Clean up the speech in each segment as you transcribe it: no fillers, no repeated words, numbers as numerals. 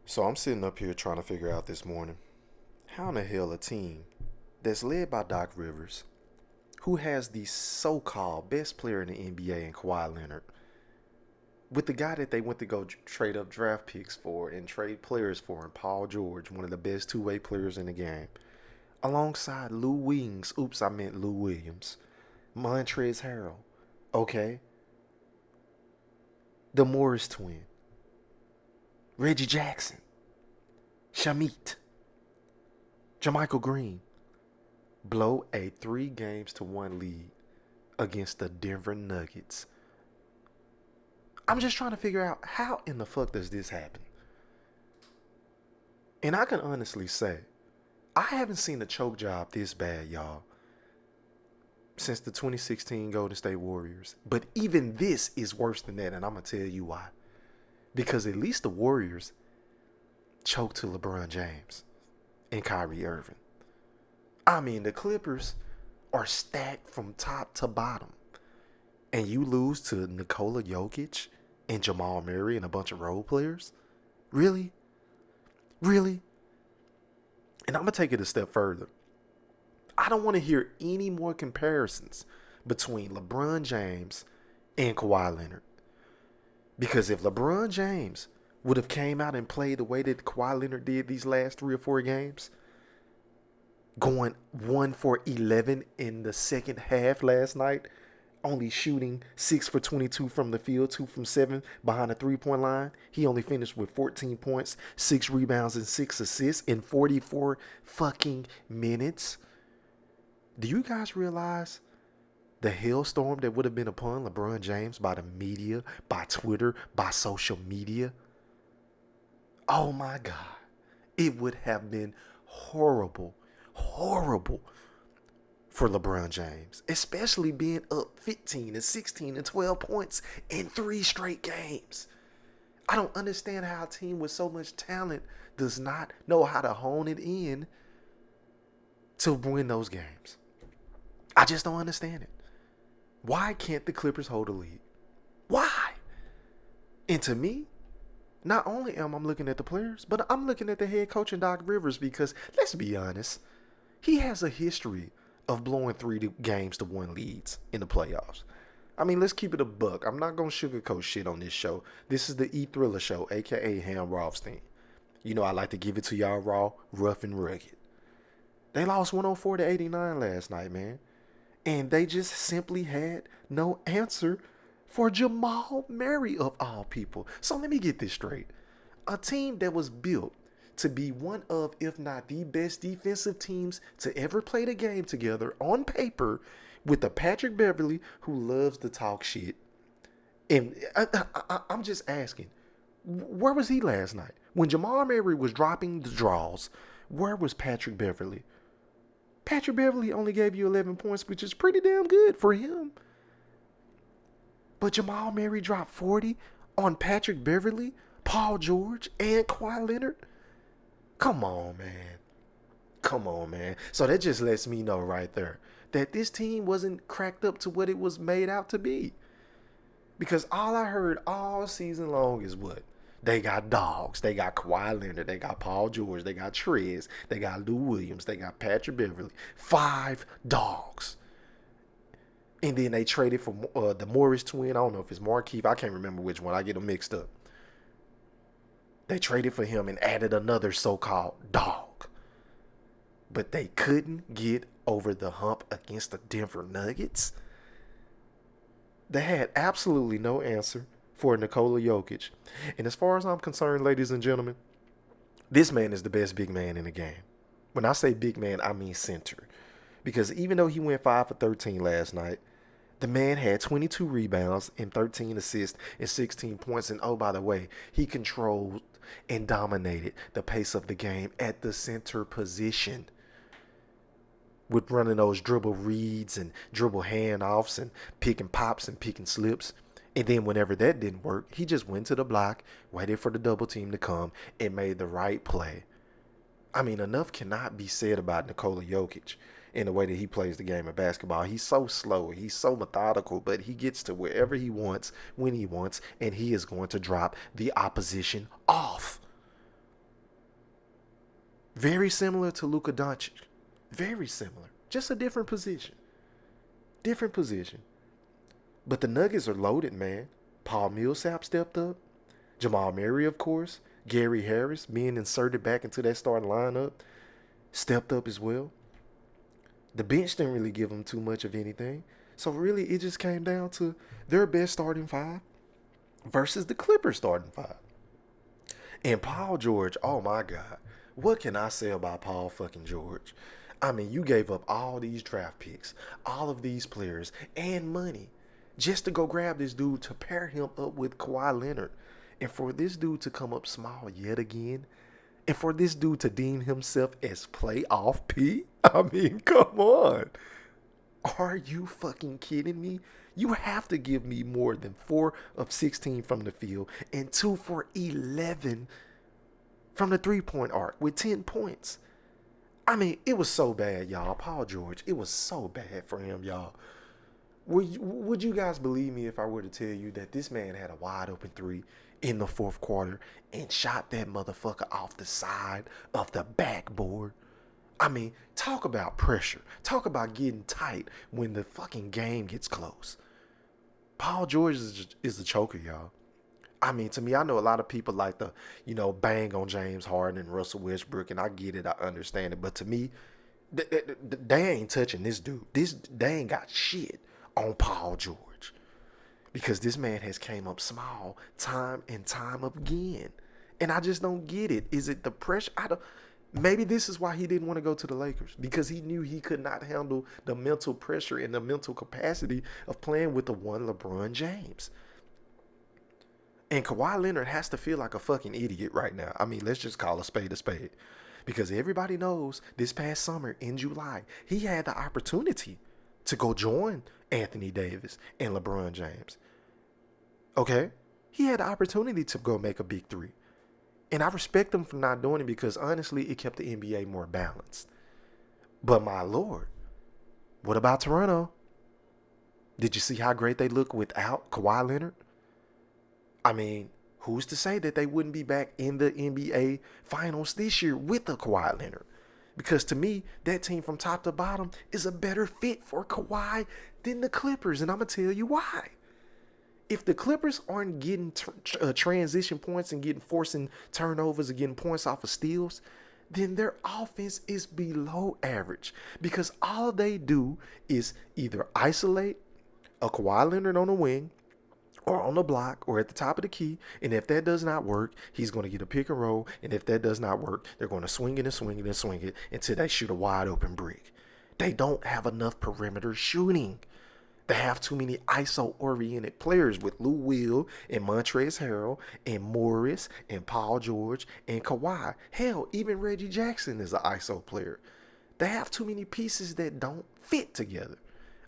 So I'm sitting up here trying to figure out this morning how in the hell a team that's led by Doc Rivers, who has the so-called best player in the NBA in Kawhi Leonard, with the guy that they went to go trade up draft picks for and trade players for, and Paul George, one of the best two-way players in the game, alongside Lou Wings, oops, I meant Lou Williams, Montrezl Harrell, okay, the Morris twin, Reggie Jackson, Shamit, Jermichael Green, blow a 3-1 lead against the Denver Nuggets. I'm just trying to figure out how in the fuck does this happen? And I can honestly say, I haven't seen a choke job this bad, y'all, since the 2016 Golden State Warriors. But even this is worse than that, and I'm going to tell you why. Because at least the Warriors choked to LeBron James and Kyrie Irving. I mean, the Clippers are stacked from top to bottom. And you lose to Nikola Jokic and Jamal Murray and a bunch of role players? Really? Really? And I'm going to take it a step further. I don't want to hear any more comparisons between LeBron James and Kawhi Leonard. Because if LeBron James would have came out and played the way that Kawhi Leonard did these last 3 or 4 games, going 1 for 11 in the second half last night, only shooting 6 for 22 from the field, 2 from 7 behind the 3-point line. He only finished with 14 points, 6 rebounds, and 6 assists in 44 fucking minutes. Do you guys realize the hailstorm that would have been upon LeBron James by the media, by Twitter, by social media? Oh my God. It would have been horrible for LeBron James, especially being up 15 and 16 and 12 points in 3 straight games. I don't understand how a team with so much talent does not know how to hone it in to win those games. I just don't understand it. Why can't the Clippers hold a lead? Why? And to me, not only am I looking at the players, but I'm looking at the head coach and Doc Rivers, because let's be honest, he has a history of blowing 3 games to 1 leads in the playoffs. I mean, let's keep it a buck. I'm not going to sugarcoat shit on this show. This is the E-Thriller Show, a.k.a. Ham Rothstein. You know I like to give it to y'all raw, rough, and rugged. They lost 104-89 last night, man. And they just simply had no answer for Jamal Murray, of all people. So let me get this straight. A team that was built to be one of, if not the best defensive teams to ever play the game together on paper, with a Patrick Beverley who loves to talk shit. And I'm just asking, where was he last night? When Jamal Murray was dropping the draws, where was Patrick Beverley? Patrick Beverley only gave you 11 points, which is pretty damn good for him. But Jamal Murray dropped 40 on Patrick Beverley, Paul George, and Kawhi Leonard. Come on, man. Come on, man. So that just lets me know right there that this team wasn't cracked up to what it was made out to be. Because all I heard all season long is what? They got dogs. They got Kawhi Leonard. They got Paul George. They got Trez. They got Lou Williams. They got Patrick Beverley. 5 dogs. And then they traded for the Morris twin. I don't know if it's Markeith. I can't remember which one. I get them mixed up. They traded for him and added another so-called dog. But they couldn't get over the hump against the Denver Nuggets. They had absolutely no answer for Nikola Jokic. And as far as I'm concerned, ladies and gentlemen, this man is the best big man in the game. When I say big man, I mean center. Because even though he went 5 for 13 last night, the man had 22 rebounds and 13 assists and 16 points. And oh, by the way, he controlled and dominated the pace of the game at the center position, with running those dribble reads and dribble handoffs and picking pops and picking slips. And then whenever that didn't work, he just went to the block, waited for the double team to come, and made the right play. I mean, enough cannot be said about Nikola Jokic in the way that he plays the game of basketball. He's so slow. He's so methodical, but he gets to wherever he wants, when he wants, and he is going to drop the opposition off. Very similar to Luka Doncic. Very similar. Just a different position. Different position. But the Nuggets are loaded, man. Paul Millsap stepped up. Jamal Murray, of course. Gary Harris being inserted back into that starting lineup stepped up as well. The bench didn't really give them too much of anything. So really, it just came down to their best starting five versus the Clippers starting five. And Paul George, oh my God. What can I say about Paul fucking George? I mean, you gave up all these draft picks, all of these players, and money just to go grab this dude to pair him up with Kawhi Leonard. And for this dude to come up small yet again, and for this dude to deem himself as playoff P? I mean, come on. Are you fucking kidding me? You have to give me more than 4 of 16 from the field and 2 for 11 from the three-point arc with 10 points. I mean, it was so bad, y'all. Paul George, it was so bad for him, y'all. Would you guys believe me if I were to tell you that this man had a wide open 3 in the fourth quarter and shot that motherfucker off the side of the backboard? I mean, talk about pressure. Talk about getting tight when the fucking game gets close. Paul George is the choker, y'all. I mean, to me, I know a lot of people like to, bang on James Harden and Russell Westbrook, and I get it, I understand it. But to me, they ain't touching this dude. They ain't got shit on Paul George, because this man has came up small time and time again, and I just don't get it. Is it the pressure? Maybe this is why he didn't want to go to the Lakers, because he knew he could not handle the mental pressure and the mental capacity of playing with the one LeBron James. And Kawhi Leonard has to feel like a fucking idiot right now. I mean, let's just call a spade a spade. Because everybody knows this past summer in July, he had the opportunity to go join Anthony Davis and LeBron James. Okay? He had the opportunity to go make a big 3. And I respect him for not doing it, because honestly, it kept the NBA more balanced. But my Lord, what about Toronto? Did you see how great they look without Kawhi Leonard? I mean, who's to say that they wouldn't be back in the NBA Finals this year with a Kawhi Leonard? Because to me, that team from top to bottom is a better fit for Kawhi than the Clippers. And I'm going to tell you why. If the Clippers aren't getting transition points and forcing turnovers and getting points off of steals, then their offense is below average, because all they do is either isolate a Kawhi Leonard on the wing or on the block or at the top of the key. And if that does not work, he's going to get a pick and roll. And if that does not work, they're going to swing it and swing it and swing it until they shoot a wide open brick. They don't have enough perimeter shooting. They have too many ISO-oriented players with Lou Will and Montrezl Harrell and Morris and Paul George and Kawhi. Hell, even Reggie Jackson is an ISO player. They have too many pieces that don't fit together.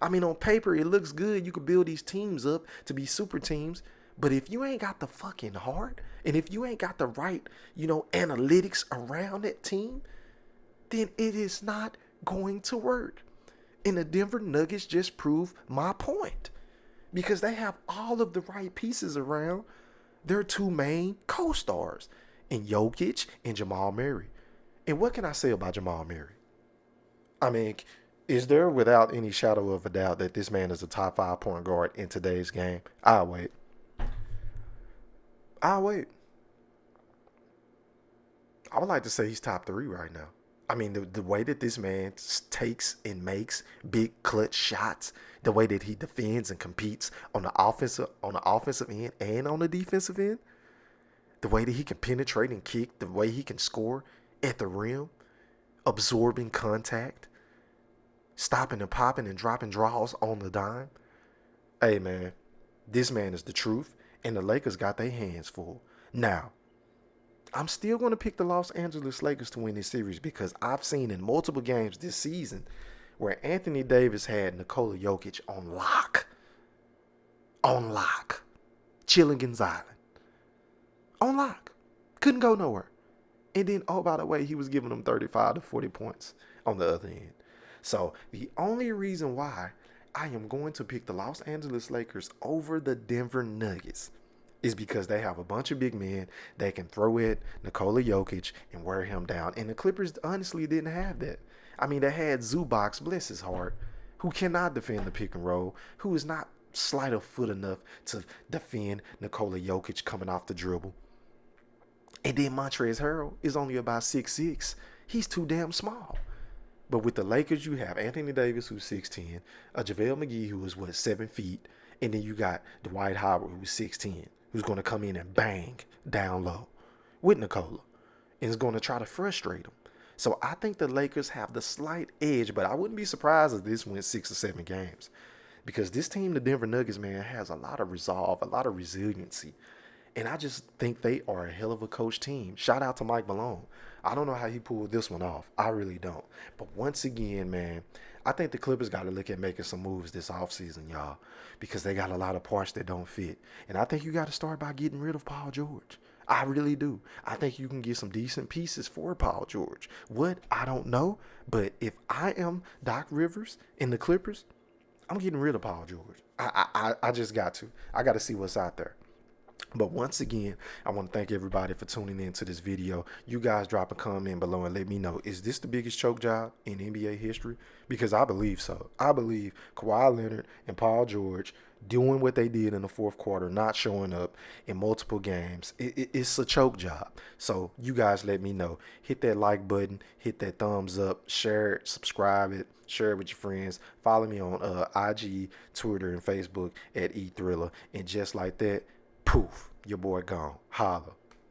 I mean, on paper, it looks good. You could build these teams up to be super teams. But if you ain't got the fucking heart, and if you ain't got the right, analytics around that team, then it is not going to work. And the Denver Nuggets just prove my point, because they have all of the right pieces around their 2 main co-stars in JOKIC and Jamal Murray. And what can I say about Jamal Murray? I mean, is there without any shadow of a doubt that this man is a top 5 point guard in today's game? I'll wait. I would like to say he's top 3 right now. I mean, the way that this man takes and makes big clutch shots, the way that he defends and competes on the offensive end and on the defensive end, the way that he can penetrate and kick, the way he can score at the rim, absorbing contact, stopping and popping and dropping draws on the dime. Hey, man, this man is the truth, and the Lakers got their hands full. Now, I'm still going to pick the Los Angeles Lakers to win this series, because I've seen in multiple games this season where Anthony Davis had Nikola Jokic on lock. Chillingham Island. On lock. Couldn't go nowhere. And then, oh, by the way, he was giving them 35 to 40 points on the other end. So the only reason why I am going to pick the Los Angeles Lakers over the Denver Nuggets is because they have a bunch of big men that can throw at Nikola Jokic and wear him down. And the Clippers honestly didn't have that. I mean, they had Zubac, bless his heart, who cannot defend the pick and roll, who is not sleight of foot enough to defend Nikola Jokic coming off the dribble. And then Montrezl Harrell is only about 6'6". He's too damn small. But with the Lakers, you have Anthony Davis, who's 6'10", a JaVale McGee, who is, 7 feet, and then you got Dwight Howard, who's 6'10", who's going to come in and bang down low with Nikola and is going to try to frustrate him. So I think the Lakers have the slight edge, but I wouldn't be surprised if this went 6 or 7 games. Because this team, the Denver Nuggets, man, has a lot of resolve, a lot of resiliency. And I just think they are a hell of a coach team. Shout out to Mike Malone. I don't know how he pulled this one off. I really don't. But once again, man, I think the Clippers got to look at making some moves this offseason, y'all, because they got a lot of parts that don't fit. And I think you got to start by getting rid of Paul George. I really do. I think you can get some decent pieces for Paul George. What? I don't know. But if I am Doc Rivers in the Clippers, I'm getting rid of Paul George. I just got to. I got to see what's out there. But once again, I want to thank everybody for tuning in to this video. You guys drop a comment below and let me know, is this the biggest choke job in NBA history? Because I believe so. I believe Kawhi Leonard and Paul George doing what they did in the fourth quarter, not showing up in multiple games, it's a choke job. So you guys let me know. Hit that like button, hit that thumbs up, share it, subscribe it, share it with your friends. Follow me on IG, Twitter, and Facebook at eThriller. And just like that, poof, your boy gone. Holla.